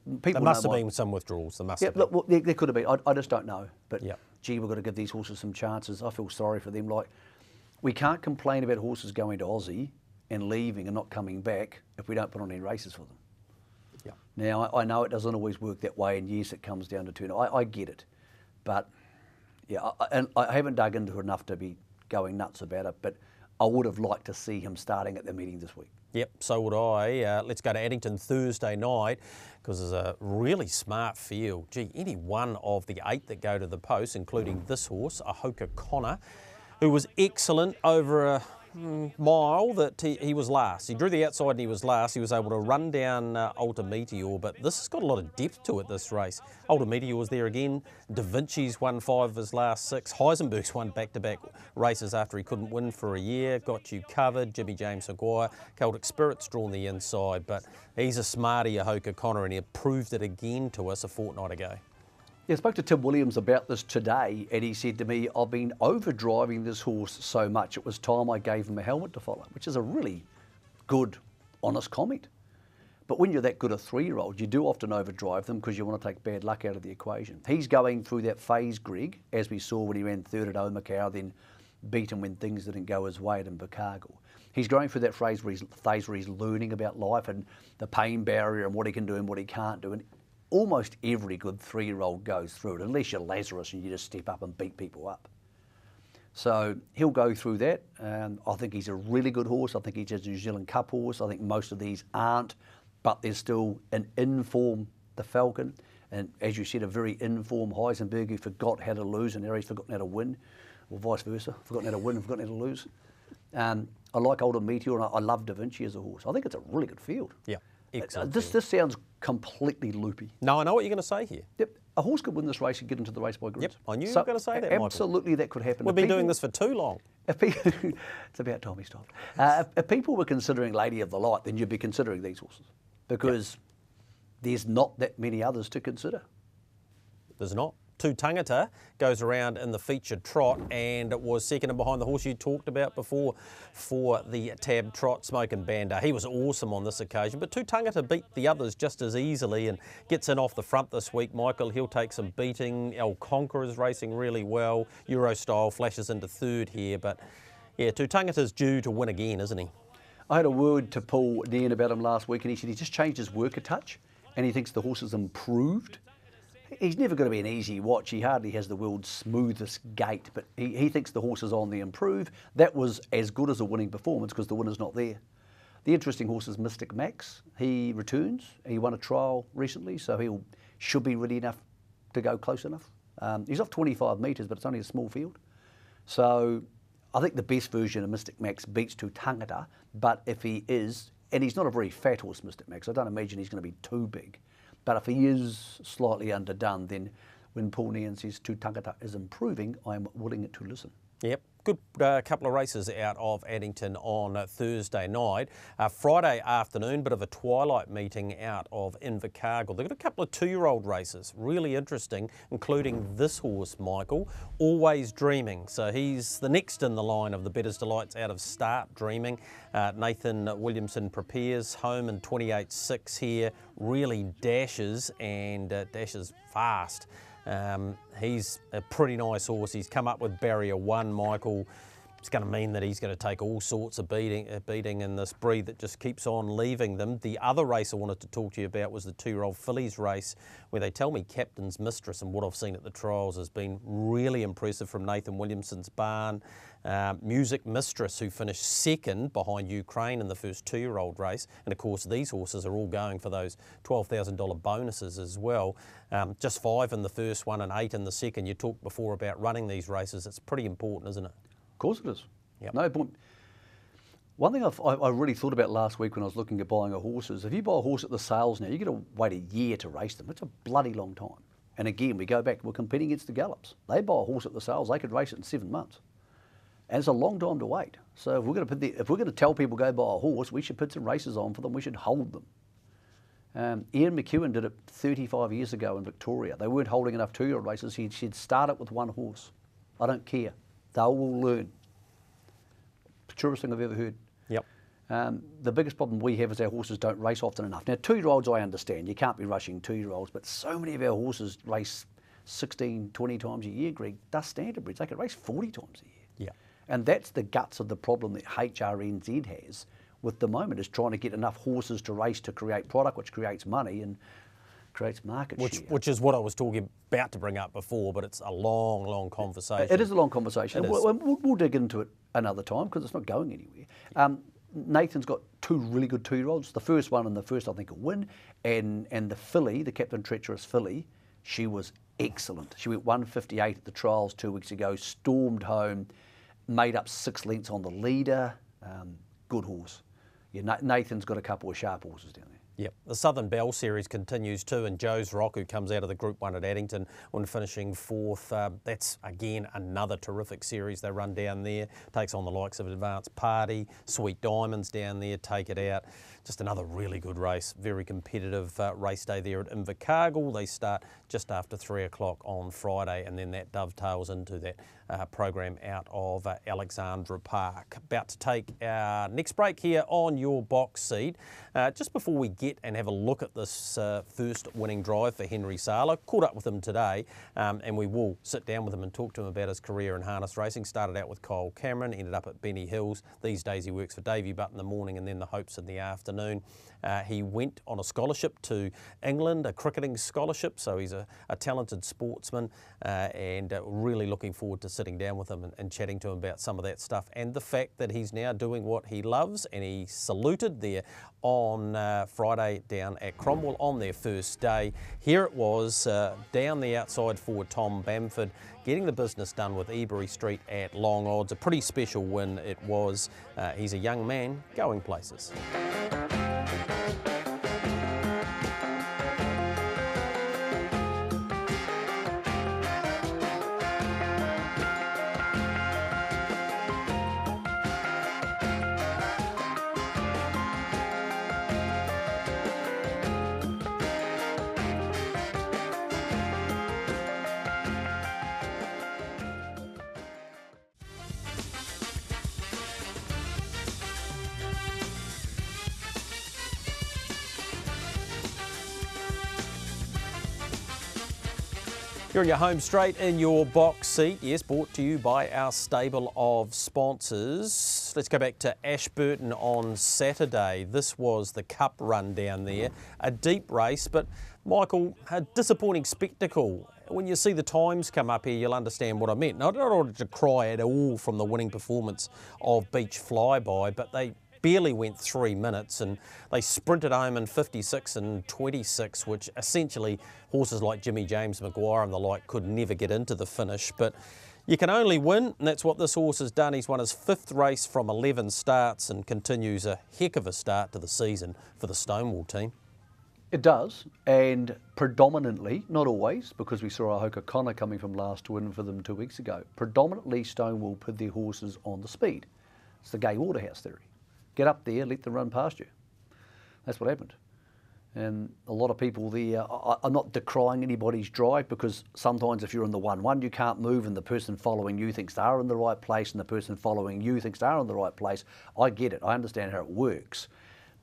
There must have been some withdrawals. There must have been. Look, well, there could have been. I just don't know. But yep. Gee, we've got to give these horses some chances. I feel sorry for them. Like, we can't complain about horses going to Aussie and leaving and not coming back if we don't put on any races for them. Yep. Now, I know it doesn't always work that way, and yes, it comes down to turn. I get it. But, yeah, and I haven't dug into it enough to be going nuts about it, but I would have liked to see him starting at the meeting this week. Yep, so would I. Let's go to Addington Thursday night, because there's a really smart field. Gee, any one of the 8 that go to the post, including this horse, Ahoka Connor, who was excellent over a mile that he was last. He drew the outside and he was last. He was able to run down Alta Meteor, but this has got a lot of depth to it, this race. Alta Meteor was there again. Da Vinci's won 5 of his last 6. Heisenberg's won back-to-back races after he couldn't win for a year. Got You Covered. Jimmy James Maguire. Celtic Spirit's drawn the inside, but he's a smarty, Ahoka Connor, and he proved it again to us a fortnight ago. Yeah, I spoke to Tim Williams about this today, and he said to me, I've been overdriving this horse so much, it was time I gave him a helmet to follow, which is a really good, honest comment. But when you're that good a 3-year-old, you do often overdrive them because you want to take bad luck out of the equation. He's going through that phase, Greg, as we saw when he ran 3rd at Omakau, then beat him when things didn't go his way at Invercargill. He's going through that phase where he's learning about life and the pain barrier and what he can do and what he can't do. And almost every good 3-year-old goes through it, unless you're Lazarus and you just step up and beat people up. So he'll go through that. I think he's a really good horse. I think he's a New Zealand Cup horse. I think most of these aren't, but there's still an in-form, the Falcon, and as you said, a very in-form Heisenberg who forgot how to lose, and now he's forgotten how to win, or vice versa, forgotten how to win and forgotten how to lose. I like Older Meteor, and I love Da Vinci as a horse. I think it's a really good field. Yeah. Excellent. This sounds completely loopy. No, I know what you're going to say here. Yep, a horse could win this race and get into the Race by Grins. Yep, I knew you were going to say that, Michael. Absolutely, that could happen. We've been doing this for too long. It's about time he stopped. If people were considering Lady of the Light, then you'd be considering these horses, because there's not that many others to consider. There's not. Two Tangata goes around in the featured trot and was second and behind the horse you talked about before for the Tab Trot, Smokin' Banda. He was awesome on this occasion, but Two Tangata beat the others just as easily and gets in off the front this week. Michael, he'll take some beating. El Conqueror's racing really well. Euro Style flashes into 3rd here, but yeah, Two Tangata's due to win again, isn't he? I had a word to Paul Nairn about him last week, and he said he just changed his work a touch and he thinks the horse has improved. He's never going to be an easy watch. He hardly has the world's smoothest gait, but he thinks the horse is on the improve. That was as good as a winning performance because the winner's not there. The interesting horse is Mystic Max. He returns. He won a trial recently, so he should be ready enough to go close enough. He's off 25 metres, but it's only a small field. So I think the best version of Mystic Max beats to Tangata, but if he is, and he's not a very fat horse, Mystic Max, I don't imagine he's going to be too big. But if he is slightly underdone, then when Paul Nean says to Tangata is improving, I'm willing to listen. Yep. Good couple of races out of Addington on Thursday night. Friday afternoon, bit of a twilight meeting out of Invercargill. They've got a couple of 2-year-old races, really interesting, including this horse, Michael, Always Dreaming. So he's the next in the line of the Bettor's Delights out of Start Dreaming. Nathan Williamson prepares home in 28.6 here, really dashes and dashes fast. He's a pretty nice horse. He's come up with barrier 1, Michael. It's going to mean that he's going to take all sorts of beating in this breed that just keeps on leaving them. The other race I wanted to talk to you about was the 2-year-old fillies race, where they tell me Captain's Mistress, and what I've seen at the trials has been really impressive from Nathan Williamson's barn. Music Mistress, who finished second behind Ukraine in the first 2-year-old race. And of course, these horses are all going for those $12,000 bonuses as well. Just 5 in the first one and 8 in the second. You talked before about running these races. It's pretty important, isn't it? Of course it is. Yep. No point. One thing I really thought about last week when I was looking at buying a horse is, if you buy a horse at the sales now, you've got to wait a year to race them. It's a bloody long time. And again, we go back, we're competing against the Gallops. They buy a horse at the sales, they could race it in 7 months. And it's a long time to wait. So if we're going to tell people go buy a horse, we should put some races on for them. We should hold them. Ian McEwen did it 35 years ago in Victoria. They weren't holding enough 2-year-old races. She'd start it with one horse. I don't care. They will learn. Truest thing I've ever heard. Yep. The biggest problem we have is our horses don't race often enough. Now, 2-year-olds I understand. You can't be rushing 2-year-olds, but so many of our horses race 16, 20 times a year, Greg. They're standard breeds. They can race 40 times a year. Yeah. And that's the guts of the problem that HRNZ has with the moment, is trying to get enough horses to race to create product, which creates money and creates market share. Which is what I was about to bring up before, but it's a long, long conversation. It is a long conversation. We'll dig into it another time because it's not going anywhere. Nathan's got 2 really good 2-year-olds. The first one and the first, I think, will win. And the filly, the Captain Treacherous filly, she was excellent. She went 158 at the trials 2 weeks ago, stormed home, made up 6 lengths on the leader. Good horse. Yeah, Nathan's got a couple of sharp horses down there. Yep. The Southern Belle Series continues too, and Joe's Rock, who comes out of the Group 1 at Addington when finishing 4th. That's, again, another terrific series they run down there. Takes on the likes of Advanced Party, Sweet Diamonds down there, Take It Out. Just another really good race, very competitive race day there at Invercargill. They start just after 3 o'clock on Friday, and then that dovetails into that program out of Alexandra Park. About to take our next break here on your box seat. Just before we get and have a look at this first winning drive for Henry Sala, caught up with him today, and we will sit down with him and talk to him about his career in harness racing. Started out with Kyle Cameron, ended up at Benny Hills. These days he works for Davey Butt in the morning and then the Hopes in the afternoon. He went on a scholarship to England, a cricketing scholarship, so he's a talented sportsman, and really looking forward to sitting down with him and chatting to him about some of that stuff, and the fact that he's now doing what he loves. And he saluted there on Friday down at Cromwell on their first day. Here it was down the outside for Tom Bamford, getting the business done with Ebury Street at long odds. A pretty special win it was. He's a young man going places. You're in your home straight in your box seat. Yes, brought to you by our stable of sponsors. Let's go back to Ashburton on Saturday. This was the Cup run down there. A deep race, but Michael, a disappointing spectacle. When you see the times come up here, you'll understand what I meant. Now, I don't want to cry at all from the winning performance of Beach Flyby, but they barely went 3 minutes, and they sprinted home in 56 and 26, which essentially horses like Jimmy James Maguire and the like could never get into the finish. But you can only win, and that's what this horse has done. He's won his 5th race from 11 starts and continues a heck of a start to the season for the Stonewall team. It does, and predominantly, not always, because we saw Ahoka Connor coming from last to win for them 2 weeks ago, predominantly Stonewall put their horses on the speed. It's the Gay Waterhouse theory. Get up there, let them run past you. That's what happened. And a lot of people there, I'm not decrying anybody's drive, because sometimes if you're in the 1-1, you can't move, and the person following you thinks they're in the right place, and the person following you thinks they're in the right place. I get it. I understand how it works.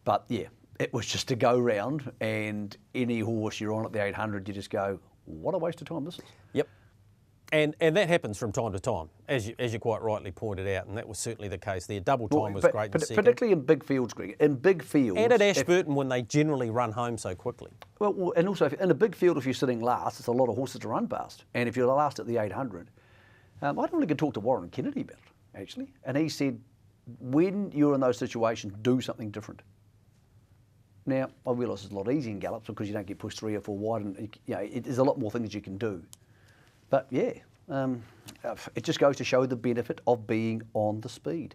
But yeah, it was just a go round, and any horse you're on at the 800, you just go, what a waste of time this is. Yep. And that happens from time to time, as you quite rightly pointed out, and that was certainly the case there. Double time was great in second. Particularly in big fields, Greg. In big fields. And at Ashburton, when they generally run home so quickly. Well, and also in a big field, if you're sitting last, it's a lot of horses to run past. And if you're last at the 800, I don't really get to talk to Warren Kennedy about it, actually. And he said, when you're in those situations, do something different. Now, I realise it's a lot easier in gallops because you don't get pushed 3 or 4 wide, and there's a lot more things you can do. But yeah, it just goes to show the benefit of being on the speed.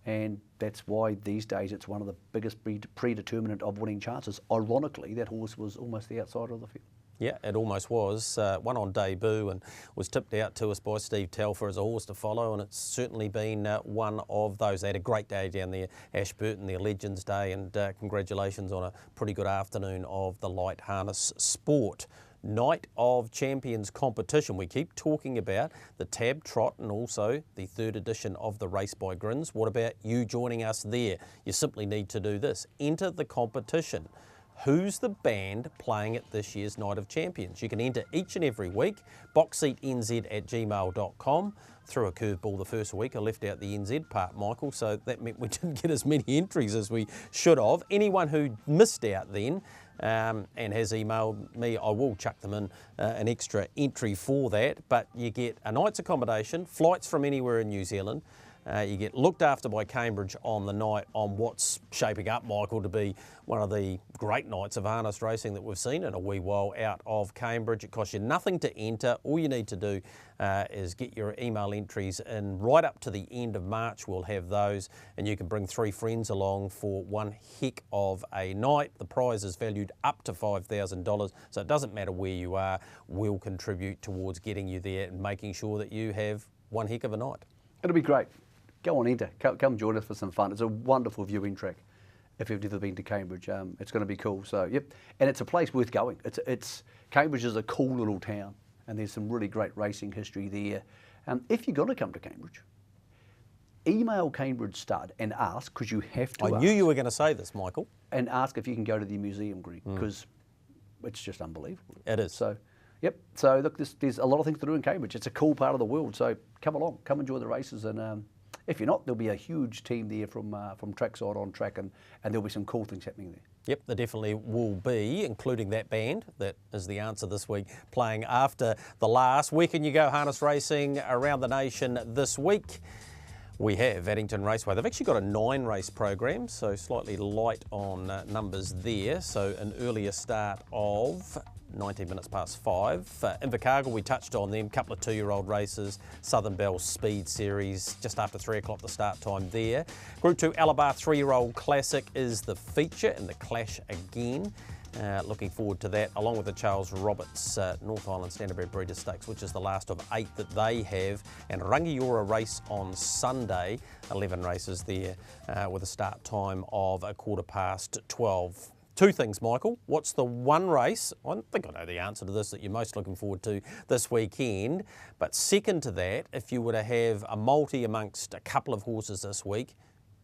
And that's why these days it's one of the biggest predeterminant of winning chances. Ironically, that horse was almost the outsider of the field. Yeah, it almost was. Won on debut and was tipped out to us by Steve Telfer as a horse to follow, and it's certainly been one of those. They had a great day down there, Ashburton, their Legends Day, and congratulations on a pretty good afternoon of the light harness sport. Night of Champions competition. We keep talking about the Tab Trot and also the 3rd edition of the Race by Grins. What about you joining us there? You simply need to do this. Enter the competition. Who's the band playing at this year's Night of Champions? You can enter each and every week. boxseatnz@gmail.com. Threw a curveball the first week. I left out the NZ part, Michael, so that meant we didn't get as many entries as we should have. Anyone who missed out then and has emailed me, I will chuck them in an extra entry for that. But you get a night's accommodation, flights from anywhere in New Zealand. You get looked after by Cambridge on the night on what's shaping up, Michael, to be one of the great nights of harness racing that we've seen in a wee while out of Cambridge. It costs you nothing to enter. All you need to do is get your email entries in right up to the end of March. We'll have those, and you can bring 3 friends along for one heck of a night. The prize is valued up to $5,000, so it doesn't matter where you are. We'll contribute towards getting you there and making sure that you have one heck of a night. It'll be great. Go on, enter. Come join us for some fun. It's a wonderful viewing track. If you've never been to Cambridge, it's going to be cool. So, yep. And it's a place worth going. Cambridge is a cool little town, and there's some really great racing history there. If you're going to come to Cambridge, email Cambridge Stud and ask, because you have to I knew you were going to say this, Michael. And ask if you can go to the museum, Greg, because it's just unbelievable. It is. So, yep. So, look, there's a lot of things to do in Cambridge. It's a cool part of the world. So, come along. Come enjoy the races, and if you're not, there'll be a huge team there from trackside on track, and there'll be some cool things happening there. Yep, there definitely will be, including that band that is the answer this week, playing after the last. Where can you go harness racing around the nation this week? We have Addington Raceway. They've actually got a 9-race program, so slightly light on numbers there. So an earlier start of 19 minutes past 5. Invercargill, we touched on them, couple of 2-year-old races. Southern Belle Speed Series, just after 3 o'clock the start time there. Group 2 Alabar 3-year-old Classic is the feature in the Clash again. Looking forward to that, along with the Charles Roberts North Island Standardbred Breeders' Stakes, which is the last of 8 that they have. And Rangiora race on Sunday, 11 races there with a start time of 12:15. 2 things, Michael. What's the one race, I think I know the answer to this, that you're most looking forward to this weekend? But second to that, if you were to have a multi amongst a couple of horses this week,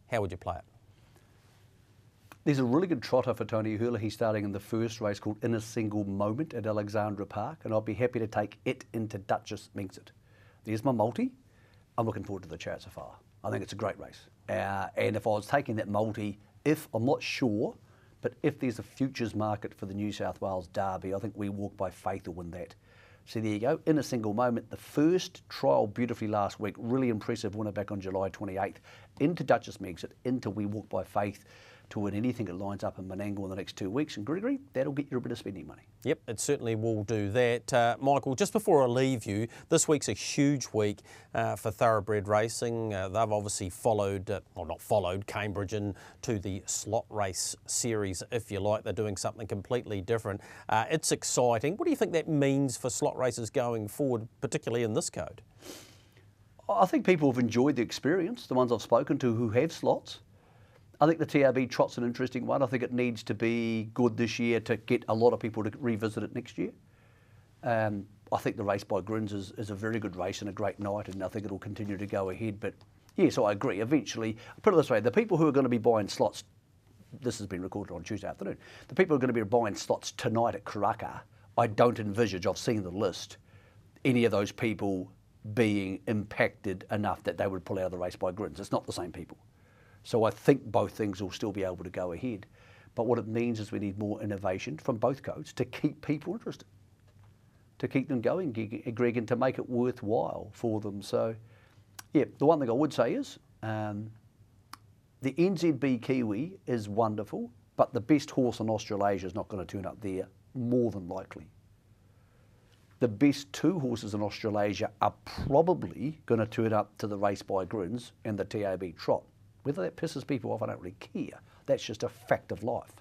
how would you play it? There's a really good trotter for Tony Hurley. He's starting in the first race called In a Single Moment at Alexandra Park, and I'll be happy to take it into Duchess Minks It. There's my multi. I'm looking forward to the Chariots of Fire. I think it's a great race. And if I was taking that multi, I'm not sure, but if there's a futures market for the New South Wales Derby, I think We Walk by Faith will win that. So there you go, in a single moment. The first trial beautifully last week, really impressive winner back on July 28th, into Duchess Megxit, into We Walk by Faith, to win anything that lines up in Menangle in the next 2 weeks. And Gregory, that'll get you a bit of spending money. Yep, it certainly will do that. Michael, just before I leave you, this week's a huge week for thoroughbred racing. They've obviously followed, well not followed, Cambridge into the slot race series, if you like. They're doing something completely different. It's exciting. What do you think that means for slot races going forward, particularly in this code? I think people have enjoyed the experience, the ones I've spoken to who have slots. I think the TRB trot's an interesting one. I think it needs to be good this year to get a lot of people to revisit it next year. I think the race by Grins is a very good race and a great night, and I think it'll continue to go ahead. But yes, I agree. Eventually, put it this way, the people who are going to be buying slots, this has been recorded on Tuesday afternoon, the people who are going to be buying slots tonight at Karaka, I don't envisage, I've seen the list, any of those people being impacted enough that they would pull out of the race by Grins. It's not the same people. So I think both things will still be able to go ahead. But what it means is we need more innovation from both codes to keep people interested, to keep them going, Greg, and to make it worthwhile for them. So, yeah, the one thing I would say is the NZB Kiwi is wonderful, but the best horse in Australasia is not going to turn up there, more than likely. The best two horses in Australasia are probably going to turn up to the race by Grins and the TAB Trot. Whether that pisses people off, I don't really care. That's just a fact of life.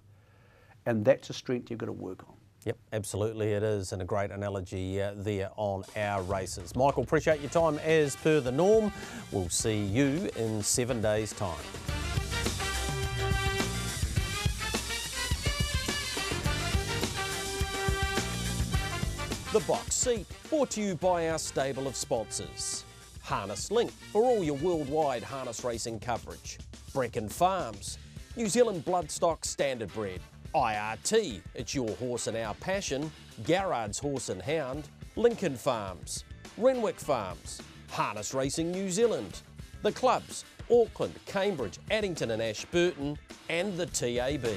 And that's a strength you've got to work on. Yep, absolutely it is, and a great analogy there on our races. Michael, appreciate your time as per the norm. We'll see you in 7 days' time. The Box Seat, brought to you by our stable of sponsors. Harness Link, for all your worldwide harness racing coverage. Brecon Farms, New Zealand Bloodstock Standardbred. IRT, it's your horse and our passion. Garrard's Horse and Hound. Lincoln Farms, Renwick Farms, Harness Racing New Zealand. The clubs, Auckland, Cambridge, Addington and Ashburton, and the TAB.